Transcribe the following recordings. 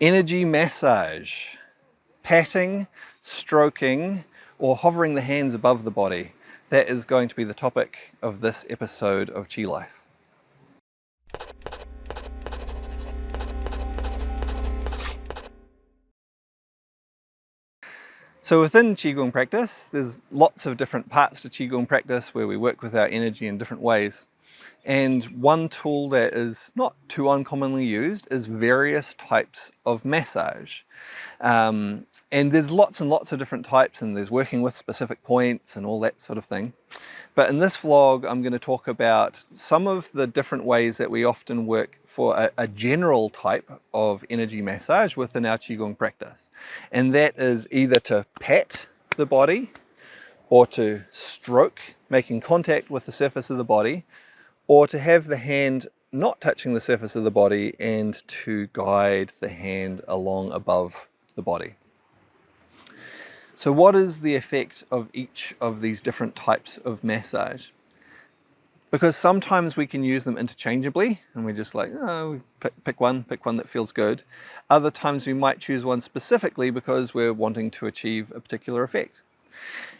Energy massage, patting, stroking, or hovering the hands above the body. That is going to be the topic of this episode of Chi Life. So within Qigong practice, there's lots of different parts to Qigong practice where we work with our energy in different ways. And one tool that is not too uncommonly used is various types of massage. And there's lots and lots of different types, and there's working with specific points and all that sort of thing. But in this vlog, I'm going to talk about some of the different ways that we often work for a general type of energy massage within our Qigong practice. And that is either to pat the body or to stroke, making contact with the surface of the body, or to have the hand not touching the surface of the body and to guide the hand along above the body. So what is the effect of each of these different types of massage? Because sometimes we can use them interchangeably and we're just like, oh, pick one that feels good. Other times we might choose one specifically because we're wanting to achieve a particular effect.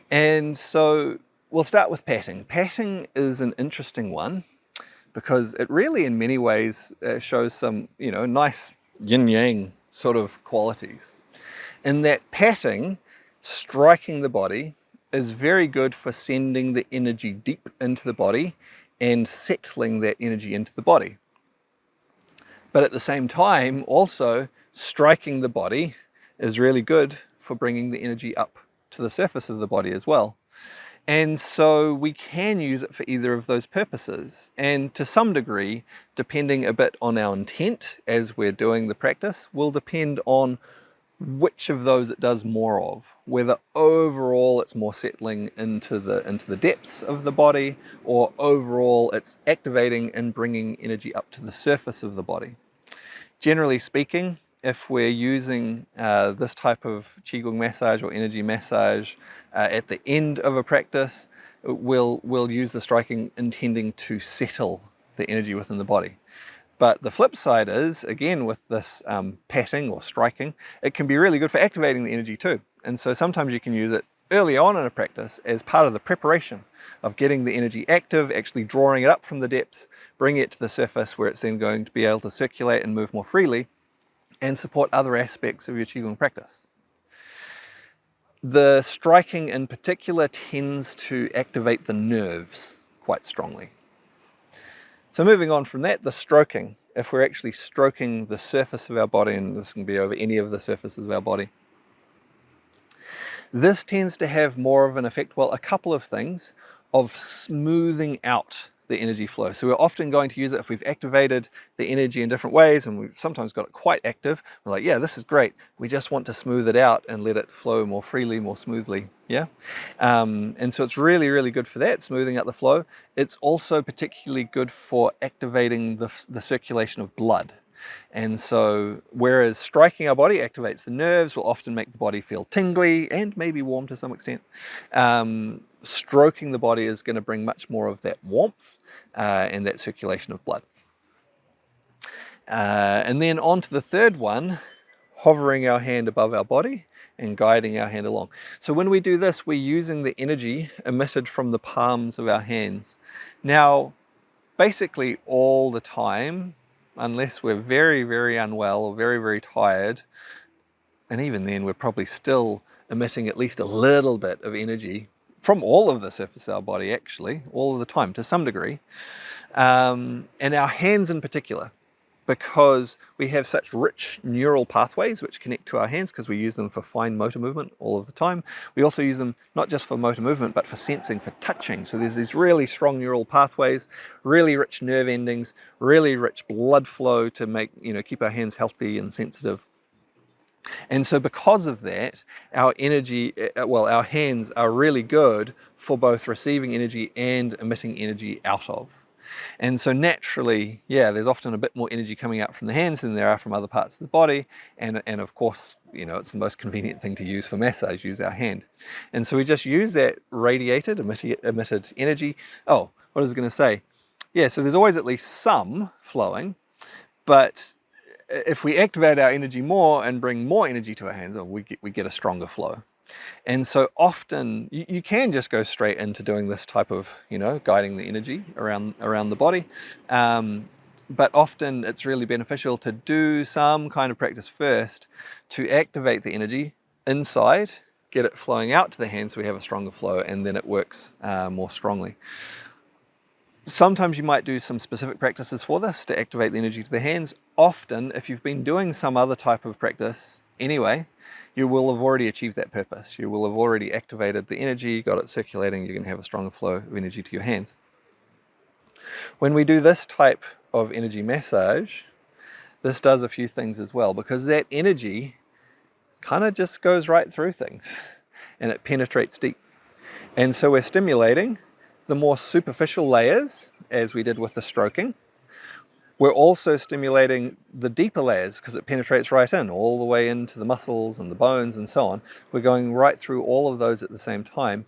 And so we'll start with patting. Patting is an interesting one because it really in many ways shows some, nice yin-yang sort of qualities. In that patting, striking the body, is very good for sending the energy deep into the body and settling that energy into the body. But at the same time, also striking the body is really good for bringing the energy up to the surface of the body as well. And so we can use it for either of those purposes. And to some degree, depending a bit on our intent as we're doing the practice, will depend on which of those it does more of, whether overall it's more settling into the depths of the body, or overall it's activating and bringing energy up to the surface of the body. Generally speaking, if we're using this type of Qigong massage or energy massage at the end of a practice, we'll use the striking intending to settle the energy within the body. But the flip side is, again, with this patting or striking, it can be really good for activating the energy too. And so sometimes you can use it early on in a practice as part of the preparation of getting the energy active, actually drawing it up from the depths, bringing it to the surface where it's then going to be able to circulate and move more freely and support other aspects of your Qigong practice. The striking in particular tends to activate the nerves quite strongly. So moving on from that, the stroking. If we're actually stroking the surface of our body, and this can be over any of the surfaces of our body, this tends to have more of an effect, well, a couple of things, of smoothing out the energy flow. So we're often going to use it if we've activated the energy in different ways, and we've sometimes got it quite active. We're like, yeah, this is great. We just want to smooth it out and let it flow more freely, more smoothly. Yeah. And so it's really, really good for that, smoothing out the flow. It's also particularly good for activating the circulation of blood. And so, whereas striking our body activates the nerves, will often make the body feel tingly and maybe warm to some extent, stroking the body is going to bring much more of that warmth and that circulation of blood. And then on to the third one, hovering our hand above our body and guiding our hand along. So when we do this, we're using the energy emitted from the palms of our hands. Now, basically all the time, unless we're very, very unwell or very, very tired, and even then we're probably still emitting at least a little bit of energy from all of the surface of our body, actually, all of the time to some degree, and our hands in particular, because we have such rich neural pathways which connect to our hands because we use them for fine motor movement all of the time. We also use them not just for motor movement, but for sensing, for touching. So there's these really strong neural pathways, really rich nerve endings, really rich blood flow to make, keep our hands healthy and sensitive. And so because of that, our hands are really good for both receiving energy and emitting energy out of. And so naturally, there's often a bit more energy coming out from the hands than there are from other parts of the body. And of course, it's the most convenient thing to use for massage, use our hand. And so we just use that radiated, emitted energy. Oh, what I was going to say. Yeah, so there's always at least some flowing, but if we activate our energy more and bring more energy to our hands, we get a stronger flow. And so often you can just go straight into doing this type of, guiding the energy around the body. But often it's really beneficial to do some kind of practice first to activate the energy inside, get it flowing out to the hands so we have a stronger flow, and then it works more strongly. Sometimes you might do some specific practices for this to activate the energy to the hands. Often, if you've been doing some other type of practice anyway, you will have already achieved that purpose. You will have already activated the energy, got it circulating, you're going to have a stronger flow of energy to your hands. When we do this type of energy massage, this does a few things as well, because that energy kind of just goes right through things and it penetrates deep. And so we're stimulating the more superficial layers, as we did with the stroking. We're also stimulating the deeper layers because it penetrates right in, all the way into the muscles and the bones and so on. We're going right through all of those at the same time.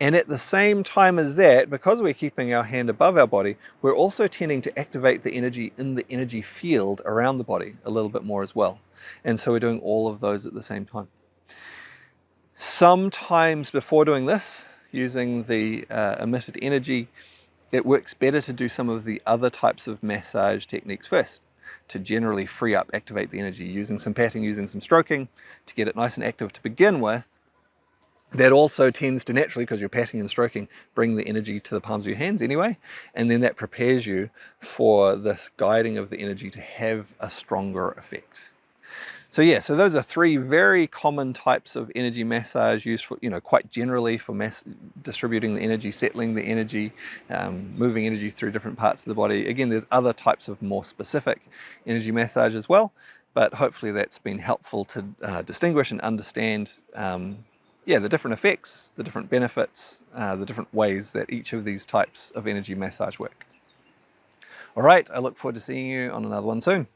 And at the same time as that, because we're keeping our hand above our body, we're also tending to activate the energy in the energy field around the body a little bit more as well. And so we're doing all of those at the same time. Sometimes before doing this, using the emitted energy, it works better to do some of the other types of massage techniques first to generally free up, activate the energy, using some patting, using some stroking to get it nice and active to begin with. That also tends to naturally, because you're patting and stroking, bring the energy to the palms of your hands anyway, and then that prepares you for this guiding of the energy to have a stronger effect. So yeah, so those are three very common types of energy massage used for, quite generally for distributing the energy, settling the energy, moving energy through different parts of the body. Again, there's other types of more specific energy massage as well, but hopefully that's been helpful to distinguish and understand the different effects, the different benefits, the different ways that each of these types of energy massage work. All right, I look forward to seeing you on another one soon.